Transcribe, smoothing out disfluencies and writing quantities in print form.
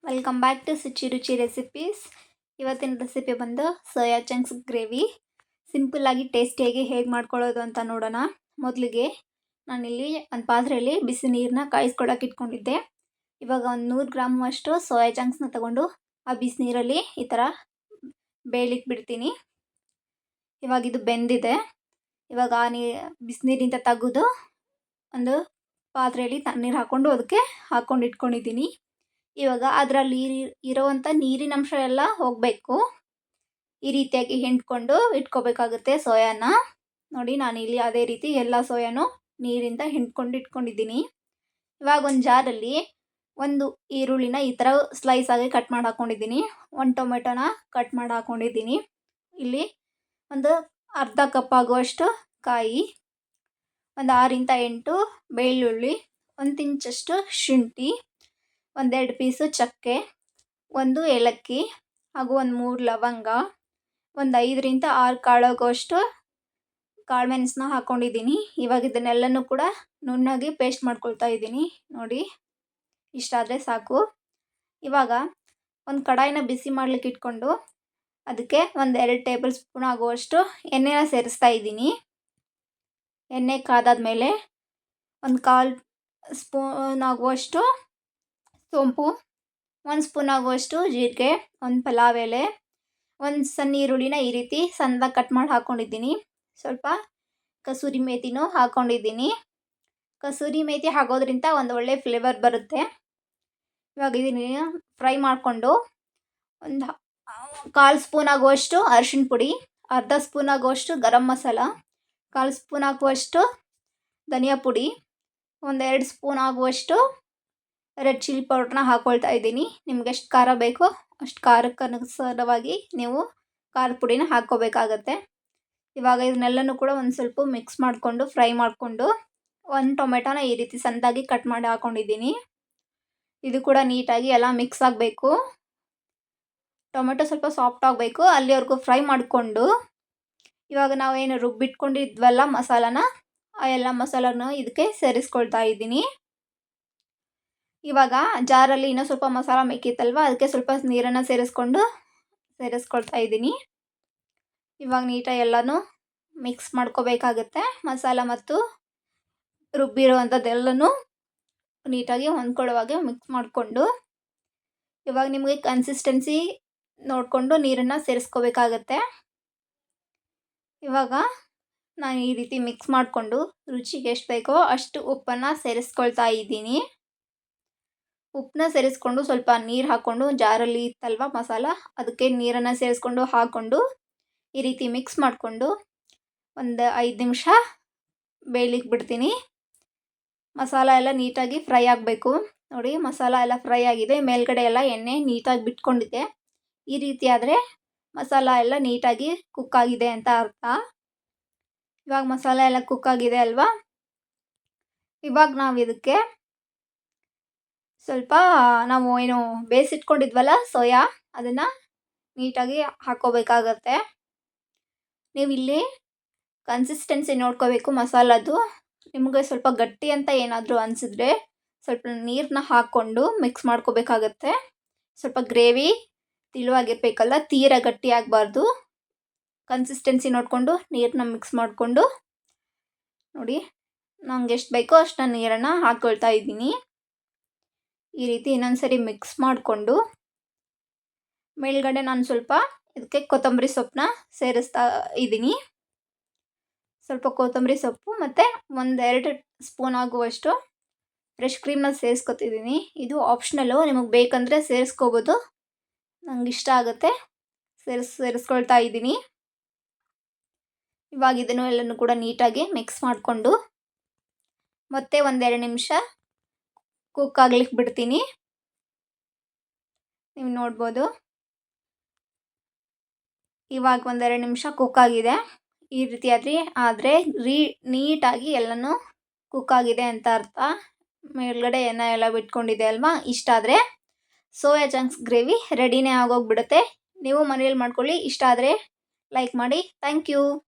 Welcome back to Suchi ರುಚಿ recipes. ಇವತ್ತಿನ recipe ಬಂದು ಸೋಯಾ ಚಂಕ್ಸ್ ಗ್ರೇವಿ. ಸಿಂಪಲ್ಲಾಗಿ ಟೇಸ್ಟಿಯಾಗಿ ಹೇಗೆ ಮಾಡ್ಕೊಳ್ಳೋದು ಅಂತ ನೋಡೋಣ. ಮೊದಲಿಗೆ ನಾನಿಲ್ಲಿ ಒಂದು ಪಾತ್ರೆಯಲ್ಲಿ ಬಿಸಿ ನೀರನ್ನ ಕಾಯಿಸ್ಕೊಳ್ಳೋಕೆ ಇಟ್ಕೊಂಡಿದ್ದೆ. ಇವಾಗ ಒಂದು 100 ಗ್ರಾಮ್ ಅಷ್ಟು ಸೋಯಾ ಚಂಕ್ಸ್ನ ತಗೊಂಡು ಆ ಬಿಸಿ ನೀರಲ್ಲಿ ಈ ಥರ ಬೇಯಲಿಕ್ಕೆ ಬಿಡ್ತೀನಿ. ಇವಾಗ ಇದು ಬೆಂದಿದೆ. ಇವಾಗ ಬಿಸಿನೀರಿಂದ ತೆಗೆದು ಒಂದು ಪಾತ್ರೆಯಲ್ಲಿ ತಣ್ಣೀರು ಹಾಕ್ಕೊಂಡು ಅದಕ್ಕೆ ಹಾಕ್ಕೊಂಡು ಇಟ್ಕೊಂಡಿದ್ದೀನಿ. ಇವಾಗ ಅದರಲ್ಲಿ ಇರೋವಂಥ ನೀರಿನ ಅಂಶ ಎಲ್ಲ ಹೋಗಬೇಕು. ಈ ರೀತಿಯಾಗಿ ಹಿಂಡ್ಕೊಂಡು ಇಟ್ಕೋಬೇಕಾಗುತ್ತೆ ಸೋಯಾನ. ನೋಡಿ, ನಾನಿಲ್ಲಿ ಅದೇ ರೀತಿ ಎಲ್ಲ ಸೋಯಾನು ನೀರಿಂದ ಹಿಂಡ್ಕೊಂಡು ಇಟ್ಕೊಂಡಿದ್ದೀನಿ. ಇವಾಗ ಒಂದು ಜಾರಲ್ಲಿ ಒಂದು ಈರುಳ್ಳಿನ ಈ ಥರ ಸ್ಲೈಸ್ ಆಗಿ ಕಟ್ ಮಾಡಿ ಹಾಕ್ಕೊಂಡಿದ್ದೀನಿ. ಒಂದು ಟೊಮೆಟೊನ ಕಟ್ ಮಾಡಿ ಹಾಕ್ಕೊಂಡಿದ್ದೀನಿ. ಇಲ್ಲಿ ಒಂದು ಅರ್ಧ ಕಪ್ ಆಗುವಷ್ಟು ಕಾಯಿ, ಒಂದು 6 8 ಬೆಳ್ಳುಳ್ಳಿ, 1 ಇಂಚಷ್ಟು ಶುಂಠಿ, 1-2 ಪೀಸು ಚಕ್ಕೆ, 1 ಏಲಕ್ಕಿ ಹಾಗೂ 1-3 ಲವಂಗ, ಒಂದು 5-6 ಕಾಳಾಗುವಷ್ಟು ಕಾಳುಮೆಣಸನ್ನ ಹಾಕ್ಕೊಂಡಿದ್ದೀನಿ. ಇವಾಗ ಇದನ್ನೆಲ್ಲನೂ ಕೂಡ ನುಣ್ಣಗೆ ಪೇಸ್ಟ್ ಮಾಡ್ಕೊಳ್ತಾ ಇದ್ದೀನಿ. ನೋಡಿ, ಇಷ್ಟಾದರೆ ಸಾಕು. ಇವಾಗ ಒಂದು ಕಡಾಯಿನ ಬಿಸಿ ಮಾಡಲಿಕ್ಕೆ ಇಟ್ಕೊಂಡು ಅದಕ್ಕೆ 1-2 ಟೇಬಲ್ ಸ್ಪೂನ್ ಆಗುವಷ್ಟು ಎಣ್ಣೆನ ಸೇರಿಸ್ತಾ ಇದ್ದೀನಿ. ಎಣ್ಣೆ ಕಾದಾದ್ಮೇಲೆ 1/4 ಸ್ಪೂನ್ ಆಗುವಷ್ಟು ಸೋಂಪು, 1 ಸ್ಪೂನ್ ಆಗುವಷ್ಟು ಜೀರಿಗೆ, 1 ಪಲಾವ್ ಎಲೆ, 1 ಸಣ್ಣ ಈರುಳ್ಳಿನ ಈ ರೀತಿ ಸಣ್ಣದಾಗಿ ಕಟ್ ಮಾಡಿ ಹಾಕ್ಕೊಂಡಿದ್ದೀನಿ. ಸ್ವಲ್ಪ ಕಸೂರಿ ಮೇಥಿನೂ ಹಾಕ್ಕೊಂಡಿದ್ದೀನಿ. ಕಸೂರಿ ಮೇಥಿ ಹಾಕೋದ್ರಿಂದ ಒಂದು ಒಳ್ಳೆ ಫ್ಲೇವರ್ ಬರುತ್ತೆ. ಇವಾಗ ಇದನ್ನು ಫ್ರೈ ಮಾಡಿಕೊಂಡು ಒಂದು 1/4 ಸ್ಪೂನ್ ಆಗುವಷ್ಟು ಅರಿಶಿಣ ಪುಡಿ, ಅರ್ಧ ಸ್ಪೂನ್ ಆಗುವಷ್ಟು ಗರಂ ಮಸಾಲ, 1/4 ಸ್ಪೂನ್ ಆಗುವಷ್ಟು ಧನಿಯಾ ಪುಡಿ, 1-2 ಸ್ಪೂನ್ ಆಗುವಷ್ಟು ರೆಡ್ ಚಿಲ್ಲಿ ಪೌಡ್ರನ್ನ ಹಾಕ್ಕೊಳ್ತಾ ಇದ್ದೀನಿ. ನಿಮ್ಗೆ ಎಷ್ಟು ಖಾರ ಬೇಕೋ ಅಷ್ಟು ಖಾರಕ್ಕೆ ಅನುಸಾರವಾಗಿ ನೀವು ಖಾರದ ಪುಡಿನ ಹಾಕ್ಕೋಬೇಕಾಗತ್ತೆ. ಇವಾಗ ಇದನ್ನೆಲ್ಲನೂ ಕೂಡ ಒಂದು ಸ್ವಲ್ಪ ಮಿಕ್ಸ್ ಮಾಡಿಕೊಂಡು ಫ್ರೈ ಮಾಡಿಕೊಂಡು 1 ಟೊಮೆಟೊನ ಈ ರೀತಿ ಸಣ್ಣದಾಗಿ ಕಟ್ ಮಾಡಿ ಹಾಕ್ಕೊಂಡಿದ್ದೀನಿ. ಇದು ಕೂಡ ನೀಟಾಗಿ ಎಲ್ಲ ಮಿಕ್ಸ್ ಆಗಬೇಕು. ಟೊಮೆಟೊ ಸ್ವಲ್ಪ ಸಾಫ್ಟ್ ಆಗಬೇಕು, ಅಲ್ಲಿವರೆಗೂ ಫ್ರೈ ಮಾಡಿಕೊಂಡು ಇವಾಗ ನಾವೇನು ರುಬ್ಬಿಟ್ಕೊಂಡಿದ್ವಲ್ಲ ಮಸಾಲಾನ, ಆ ಎಲ್ಲ ಮಸಾಲನ ಇದಕ್ಕೆ ಸೇರಿಸ್ಕೊಳ್ತಾ ಇದ್ದೀನಿ. ಇವಾಗ ಜಾರಲ್ಲಿ ಇನ್ನೂ ಸ್ವಲ್ಪ ಮಸಾಲ ಮಿಕ್ಕಿತ್ತಲ್ವ, ಅದಕ್ಕೆ ಸ್ವಲ್ಪ ನೀರನ್ನು ಸೇರಿಸ್ಕೊಳ್ತಾ ಇದ್ದೀನಿ. ಇವಾಗ ನೀಟಾಗಿ ಎಲ್ಲನೂ ಮಿಕ್ಸ್ ಮಾಡ್ಕೋಬೇಕಾಗತ್ತೆ. ಮಸಾಲ ಮತ್ತು ರುಬ್ಬಿರುವಂಥದ್ದೆಲ್ಲನೂ ನೀಟಾಗಿ ಹೊಂದ್ಕೊಳ್ಳೋವಾಗೆ ಮಿಕ್ಸ್ ಮಾಡಿಕೊಂಡು ಇವಾಗ ನಿಮಗೆ ಕನ್ಸಿಸ್ಟೆನ್ಸಿ ನೋಡಿಕೊಂಡು ನೀರನ್ನು ಸೇರಿಸ್ಕೋಬೇಕಾಗತ್ತೆ. ಇವಾಗ ನಾನು ಈ ರೀತಿ ಮಿಕ್ಸ್ ಮಾಡಿಕೊಂಡು ರುಚಿಗೆ ಎಷ್ಟು ಬೇಕೋ ಅಷ್ಟು ಉಪ್ಪನ್ನು ಸೇರಿಸ್ಕೊಳ್ತಾ ಇದ್ದೀನಿ. ಉಪ್ಪನ್ನ ಸೇರಿಸ್ಕೊಂಡು ಸ್ವಲ್ಪ ನೀರು ಹಾಕ್ಕೊಂಡು, ಜಾರಲ್ಲಿ ಇತ್ತಲ್ವ ಮಸಾಲ, ಅದಕ್ಕೆ ನೀರನ್ನು ಸೇರಿಸ್ಕೊಂಡು ಹಾಕ್ಕೊಂಡು ಈ ರೀತಿ ಮಿಕ್ಸ್ ಮಾಡಿಕೊಂಡು ಒಂದು 5 ನಿಮಿಷ ಬೇಯಲಿಕ್ಕೆ ಬಿಡ್ತೀನಿ. ಮಸಾಲ ಎಲ್ಲ ನೀಟಾಗಿ ಫ್ರೈ ಆಗಬೇಕು. ನೋಡಿ, ಮಸಾಲ ಎಲ್ಲ ಫ್ರೈ ಆಗಿದೆ, ಮೇಲ್ಗಡೆ ಎಲ್ಲ ಎಣ್ಣೆ ನೀಟಾಗಿ ಬಿಟ್ಕೊಂಡಿದೆ. ಈ ರೀತಿ ಆದರೆ ಮಸಾಲ ಎಲ್ಲ ನೀಟಾಗಿ ಕುಕ್ ಆಗಿದೆ ಅಂತ ಅರ್ಥ. ಇವಾಗ ಮಸಾಲ ಎಲ್ಲ ಕುಕ್ ಆಗಿದೆ ಅಲ್ವಾ. ಇವಾಗ ನಾವು ಇದಕ್ಕೆ ಸ್ವಲ್ಪ ನಾವು ಏನು ಬೇಯಿಸಿಟ್ಕೊಂಡಿದ್ವಲ್ಲ ಸೋಯಾ, ಅದನ್ನು ನೀಟಾಗಿ ಹಾಕ್ಕೋಬೇಕಾಗತ್ತೆ. ನೀವು ಇಲ್ಲಿ ಕನ್ಸಿಸ್ಟೆನ್ಸಿ ನೋಡ್ಕೋಬೇಕು ಮಸಾಲದು. ನಿಮಗೆ ಸ್ವಲ್ಪ ಗಟ್ಟಿ ಅಂತ ಏನಾದರೂ ಅನಿಸಿದ್ರೆ ಸ್ವಲ್ಪ ನೀರನ್ನ ಹಾಕ್ಕೊಂಡು ಮಿಕ್ಸ್ ಮಾಡ್ಕೋಬೇಕಾಗತ್ತೆ. ಸ್ವಲ್ಪ ಗ್ರೇವಿ ತಿಳುವಾಗಿರ್ಬೇಕಲ್ಲ, ತೀರ ಗಟ್ಟಿ ಆಗಬಾರ್ದು. ಕನ್ಸಿಸ್ಟೆನ್ಸಿ ನೋಡಿಕೊಂಡು ನೀರನ್ನ ಮಿಕ್ಸ್ ಮಾಡಿಕೊಂಡು, ನೋಡಿ, ನಂಗೆ ಎಷ್ಟು ಬೇಕೋ ಅಷ್ಟು ನಾನು ನೀರನ್ನು ಹಾಕ್ಕೊಳ್ತಾ ಇದ್ದೀನಿ. ಈ ರೀತಿ ಇನ್ನೊಂದು ಸರಿ ಮಿಕ್ಸ್ ಮಾಡಿಕೊಂಡು ಮೇಲ್ಗಡೆ ನಾನು ಸ್ವಲ್ಪ ಇದಕ್ಕೆ ಕೊತ್ತಂಬರಿ ಸೊಪ್ಪನ್ನ ಸೇರಿಸ್ತಾ ಇದ್ದೀನಿ. ಸ್ವಲ್ಪ ಕೊತ್ತಂಬರಿ ಸೊಪ್ಪು ಮತ್ತು 1-2 ಸ್ಪೂನ್ ಆಗುವಷ್ಟು ಫ್ರೆಶ್ ಕ್ರೀಮ್ನ ಸೇರಿಸ್ಕೊತಿದ್ದೀನಿ. ಇದು ಆಪ್ಷನಲ್ಲು, ನಿಮಗೆ ಬೇಕಂದರೆ ಸೇರಿಸ್ಕೋಬೋದು. ನಂಗೆ ಇಷ್ಟ ಆಗುತ್ತೆ, ಸೇರಿಸ್ಕೊಳ್ತಾ ಇದ್ದೀನಿ. ಇವಾಗ ಇದನ್ನು ಎಲ್ಲನೂ ಕೂಡ ನೀಟಾಗಿ ಮಿಕ್ಸ್ ಮಾಡಿಕೊಂಡು ಮತ್ತೆ 1-2 ನಿಮಿಷ ಕುಕ್ ಆಗ್ಲಿಕ್ಕೆ ಬಿಡ್ತೀನಿ. ನೀವು ನೋಡ್ಬೋದು, ಇವಾಗ 1-2 ನಿಮಿಷ ಕುಕ್ ಆಗಿದೆ. ಈ ರೀತಿ ಆದರೆ ನೀಟಾಗಿ ಎಲ್ಲನೂ ಕುಕ್ ಆಗಿದೆ ಅಂತ ಅರ್ಥ. ಮೇಲ್ಗಡೆ ಎಣ್ಣೆ ಎಲ್ಲ ಬಿಟ್ಕೊಂಡಿದೆ ಅಲ್ವಾ. ಇಷ್ಟ ಆದರೆ ಸೋಯಾ ಚಂಕ್ಸ್ ಗ್ರೇವಿ ರೆಡಿನೇ ಆಗೋಗ್ಬಿಡುತ್ತೆ. ನೀವು ಮನೇಲಿ ಮಾಡ್ಕೊಳ್ಳಿ. ಇಷ್ಟ ಆದರೆ ಲೈಕ್ ಮಾಡಿ. Thank you.